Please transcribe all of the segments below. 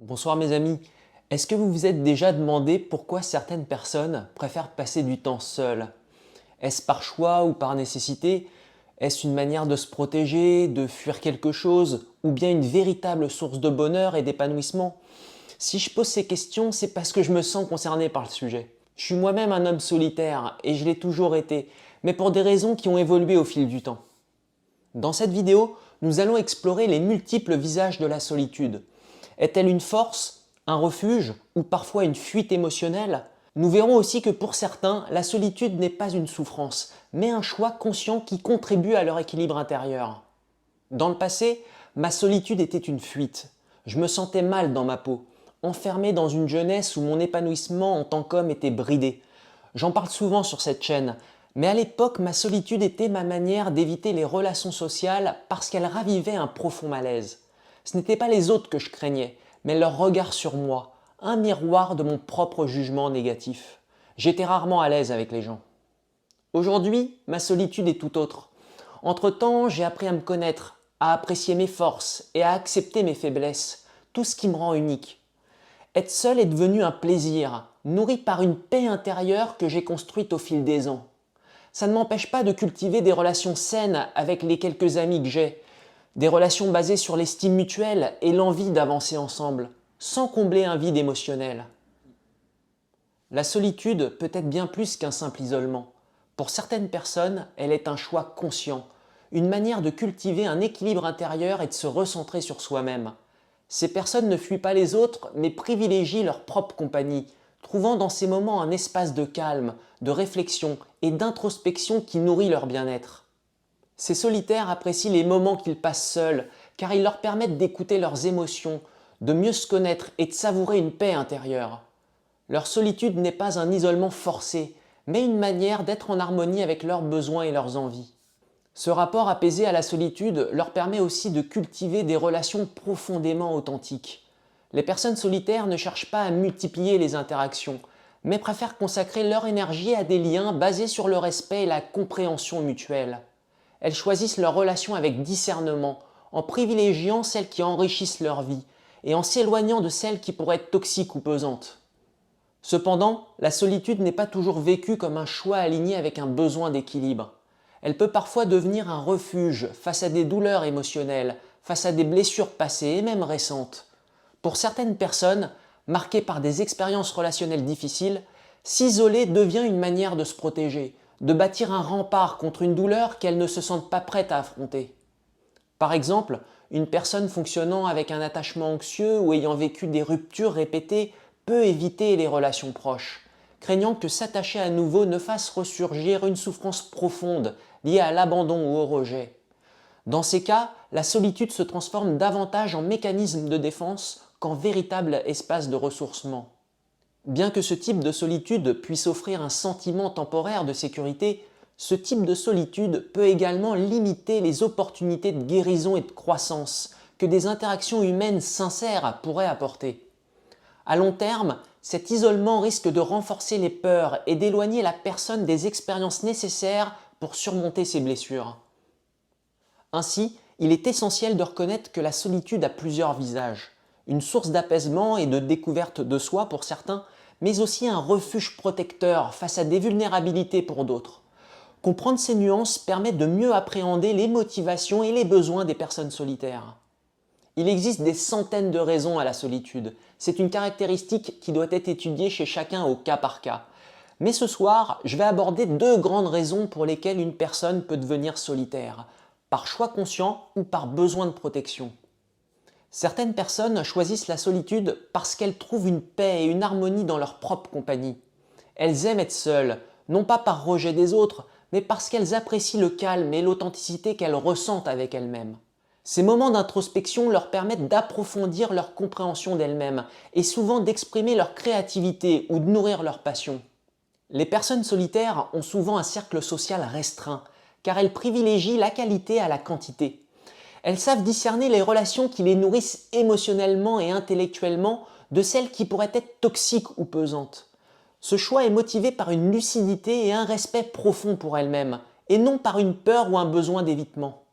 Bonsoir mes amis, est-ce que vous vous êtes déjà demandé pourquoi certaines personnes préfèrent passer du temps seules? Est-ce par choix ou par nécessité? Est-ce une manière de se protéger, de fuir quelque chose, ou bien une véritable source de bonheur et d'épanouissement? Si je pose ces questions, c'est parce que je me sens concerné par le sujet. Je suis moi-même un homme solitaire, et je l'ai toujours été, mais pour des raisons qui ont évolué au fil du temps. Dans cette vidéo, nous allons explorer les multiples visages de la solitude. Est-elle une force, un refuge ou parfois une fuite émotionnelle? Nous verrons aussi que pour certains, la solitude n'est pas une souffrance, mais un choix conscient qui contribue à leur équilibre intérieur. Dans le passé, ma solitude était une fuite. Je me sentais mal dans ma peau, enfermé dans une jeunesse où mon épanouissement en tant qu'homme était bridé. J'en parle souvent sur cette chaîne, mais à l'époque, ma solitude était ma manière d'éviter les relations sociales parce qu'elle ravivait un profond malaise. Ce n'étaient pas les autres que je craignais, mais leur regard sur moi, un miroir de mon propre jugement négatif. J'étais rarement à l'aise avec les gens. Aujourd'hui, ma solitude est tout autre. Entre-temps, j'ai appris à me connaître, à apprécier mes forces et à accepter mes faiblesses, tout ce qui me rend unique. Être seul est devenu un plaisir, nourri par une paix intérieure que j'ai construite au fil des ans. Ça ne m'empêche pas de cultiver des relations saines avec les quelques amis que j'ai, des relations basées sur l'estime mutuelle et l'envie d'avancer ensemble, sans combler un vide émotionnel. La solitude peut être bien plus qu'un simple isolement. Pour certaines personnes, elle est un choix conscient, une manière de cultiver un équilibre intérieur et de se recentrer sur soi-même. Ces personnes ne fuient pas les autres, mais privilégient leur propre compagnie, trouvant dans ces moments un espace de calme, de réflexion et d'introspection qui nourrit leur bien-être. Ces solitaires apprécient les moments qu'ils passent seuls, car ils leur permettent d'écouter leurs émotions, de mieux se connaître et de savourer une paix intérieure. Leur solitude n'est pas un isolement forcé, mais une manière d'être en harmonie avec leurs besoins et leurs envies. Ce rapport apaisé à la solitude leur permet aussi de cultiver des relations profondément authentiques. Les personnes solitaires ne cherchent pas à multiplier les interactions, mais préfèrent consacrer leur énergie à des liens basés sur le respect et la compréhension mutuelle. Elles choisissent leurs relations avec discernement, en privilégiant celles qui enrichissent leur vie et en s'éloignant de celles qui pourraient être toxiques ou pesantes. Cependant, la solitude n'est pas toujours vécue comme un choix aligné avec un besoin d'équilibre. Elle peut parfois devenir un refuge face à des douleurs émotionnelles, face à des blessures passées et même récentes. Pour certaines personnes, marquées par des expériences relationnelles difficiles, s'isoler devient une manière de se protéger, de bâtir un rempart contre une douleur qu'elles ne se sentent pas prêtes à affronter. Par exemple, une personne fonctionnant avec un attachement anxieux ou ayant vécu des ruptures répétées peut éviter les relations proches, craignant que s'attacher à nouveau ne fasse ressurgir une souffrance profonde liée à l'abandon ou au rejet. Dans ces cas, la solitude se transforme davantage en mécanisme de défense qu'en véritable espace de ressourcement. Bien que ce type de solitude puisse offrir un sentiment temporaire de sécurité, ce type de solitude peut également limiter les opportunités de guérison et de croissance que des interactions humaines sincères pourraient apporter. À long terme, cet isolement risque de renforcer les peurs et d'éloigner la personne des expériences nécessaires pour surmonter ses blessures. Ainsi, il est essentiel de reconnaître que la solitude a plusieurs visages. Une source d'apaisement et de découverte de soi pour certains, mais aussi un refuge protecteur face à des vulnérabilités pour d'autres. Comprendre ces nuances permet de mieux appréhender les motivations et les besoins des personnes solitaires. Il existe des centaines de raisons à la solitude. C'est une caractéristique qui doit être étudiée chez chacun au cas par cas. Mais ce soir, je vais aborder deux grandes raisons pour lesquelles une personne peut devenir solitaire, par choix conscient ou par besoin de protection. Certaines personnes choisissent la solitude parce qu'elles trouvent une paix et une harmonie dans leur propre compagnie. Elles aiment être seules, non pas par rejet des autres, mais parce qu'elles apprécient le calme et l'authenticité qu'elles ressentent avec elles-mêmes. Ces moments d'introspection leur permettent d'approfondir leur compréhension d'elles-mêmes et souvent d'exprimer leur créativité ou de nourrir leur passion. Les personnes solitaires ont souvent un cercle social restreint, car elles privilégient la qualité à la quantité. Elles savent discerner les relations qui les nourrissent émotionnellement et intellectuellement de celles qui pourraient être toxiques ou pesantes. Ce choix est motivé par une lucidité et un respect profond pour elles-mêmes, et non par une peur ou un besoin d'évitement.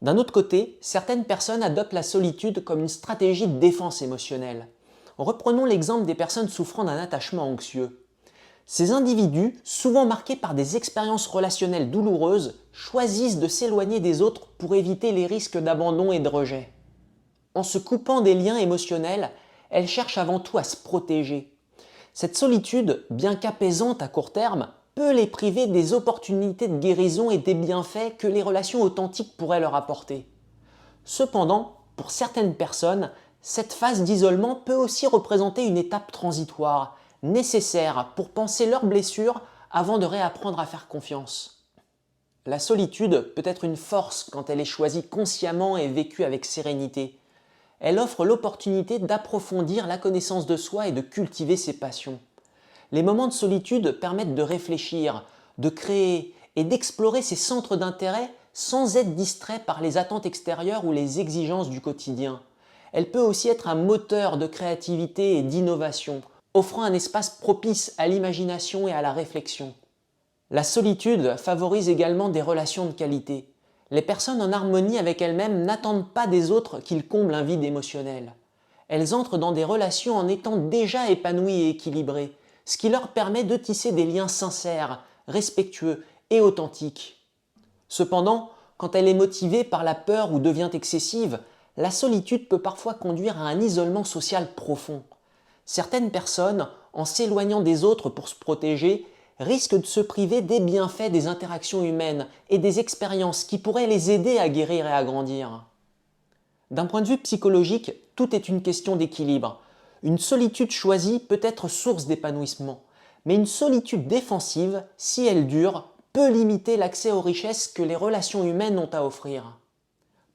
D'un autre côté, certaines personnes adoptent la solitude comme une stratégie de défense émotionnelle. Reprenons l'exemple des personnes souffrant d'un attachement anxieux. Ces individus, souvent marqués par des expériences relationnelles douloureuses, choisissent de s'éloigner des autres pour éviter les risques d'abandon et de rejet. En se coupant des liens émotionnels, elles cherchent avant tout à se protéger. Cette solitude, bien qu'apaisante à court terme, peut les priver des opportunités de guérison et des bienfaits que les relations authentiques pourraient leur apporter. Cependant, pour certaines personnes, cette phase d'isolement peut aussi représenter une étape transitoire, nécessaire pour penser leurs blessures avant de réapprendre à faire confiance. La solitude peut être une force quand elle est choisie consciemment et vécue avec sérénité. Elle offre l'opportunité d'approfondir la connaissance de soi et de cultiver ses passions. Les moments de solitude permettent de réfléchir, de créer et d'explorer ses centres d'intérêt sans être distrait par les attentes extérieures ou les exigences du quotidien. Elle peut aussi être un moteur de créativité et d'innovation, offrant un espace propice à l'imagination et à la réflexion. La solitude favorise également des relations de qualité. Les personnes en harmonie avec elles-mêmes n'attendent pas des autres qu'ils comblent un vide émotionnel. Elles entrent dans des relations en étant déjà épanouies et équilibrées, ce qui leur permet de tisser des liens sincères, respectueux et authentiques. Cependant, quand elle est motivée par la peur ou devient excessive, la solitude peut parfois conduire à un isolement social profond. Certaines personnes, en s'éloignant des autres pour se protéger, risquent de se priver des bienfaits des interactions humaines et des expériences qui pourraient les aider à guérir et à grandir. D'un point de vue psychologique, tout est une question d'équilibre. Une solitude choisie peut être source d'épanouissement, mais une solitude défensive, si elle dure, peut limiter l'accès aux richesses que les relations humaines ont à offrir.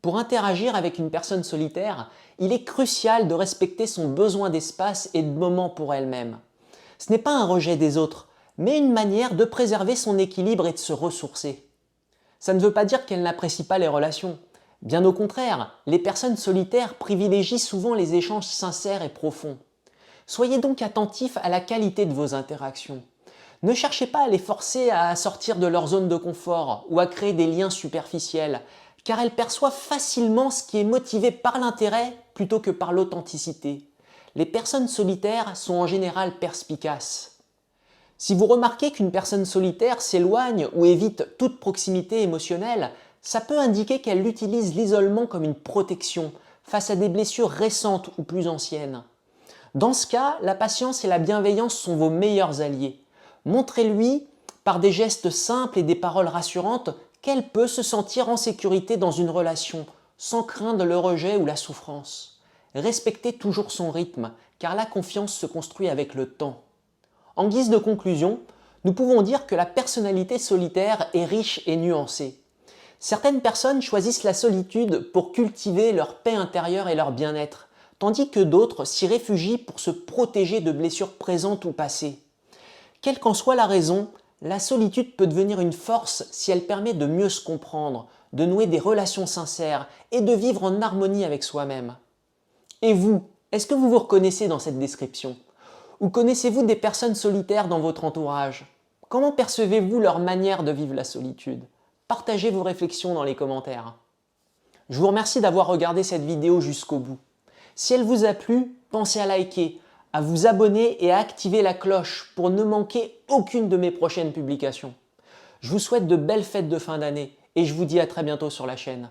Pour interagir avec une personne solitaire, il est crucial de respecter son besoin d'espace et de moments pour elle-même. Ce n'est pas un rejet des autres, mais une manière de préserver son équilibre et de se ressourcer. Ça ne veut pas dire qu'elle n'apprécie pas les relations. Bien au contraire, les personnes solitaires privilégient souvent les échanges sincères et profonds. Soyez donc attentifs à la qualité de vos interactions. Ne cherchez pas à les forcer à sortir de leur zone de confort ou à créer des liens superficiels, car elles perçoivent facilement ce qui est motivé par l'intérêt plutôt que par l'authenticité. Les personnes solitaires sont en général perspicaces. Si vous remarquez qu'une personne solitaire s'éloigne ou évite toute proximité émotionnelle, ça peut indiquer qu'elle utilise l'isolement comme une protection face à des blessures récentes ou plus anciennes. Dans ce cas, la patience et la bienveillance sont vos meilleurs alliés. Montrez-lui, par des gestes simples et des paroles rassurantes, qu'elle peut se sentir en sécurité dans une relation, sans craindre le rejet ou la souffrance. Respectez toujours son rythme, car la confiance se construit avec le temps. En guise de conclusion, nous pouvons dire que la personnalité solitaire est riche et nuancée. Certaines personnes choisissent la solitude pour cultiver leur paix intérieure et leur bien-être, tandis que d'autres s'y réfugient pour se protéger de blessures présentes ou passées. Quelle qu'en soit la raison, la solitude peut devenir une force si elle permet de mieux se comprendre, de nouer des relations sincères et de vivre en harmonie avec soi-même. Et vous, est-ce que vous vous reconnaissez dans cette description? Ou connaissez-vous des personnes solitaires dans votre entourage? Comment percevez-vous leur manière de vivre la solitude? Partagez vos réflexions dans les commentaires. Je vous remercie d'avoir regardé cette vidéo jusqu'au bout. Si elle vous a plu, pensez à liker, à vous abonner et à activer la cloche pour ne manquer aucune de mes prochaines publications. Je vous souhaite de belles fêtes de fin d'année et je vous dis à très bientôt sur la chaîne.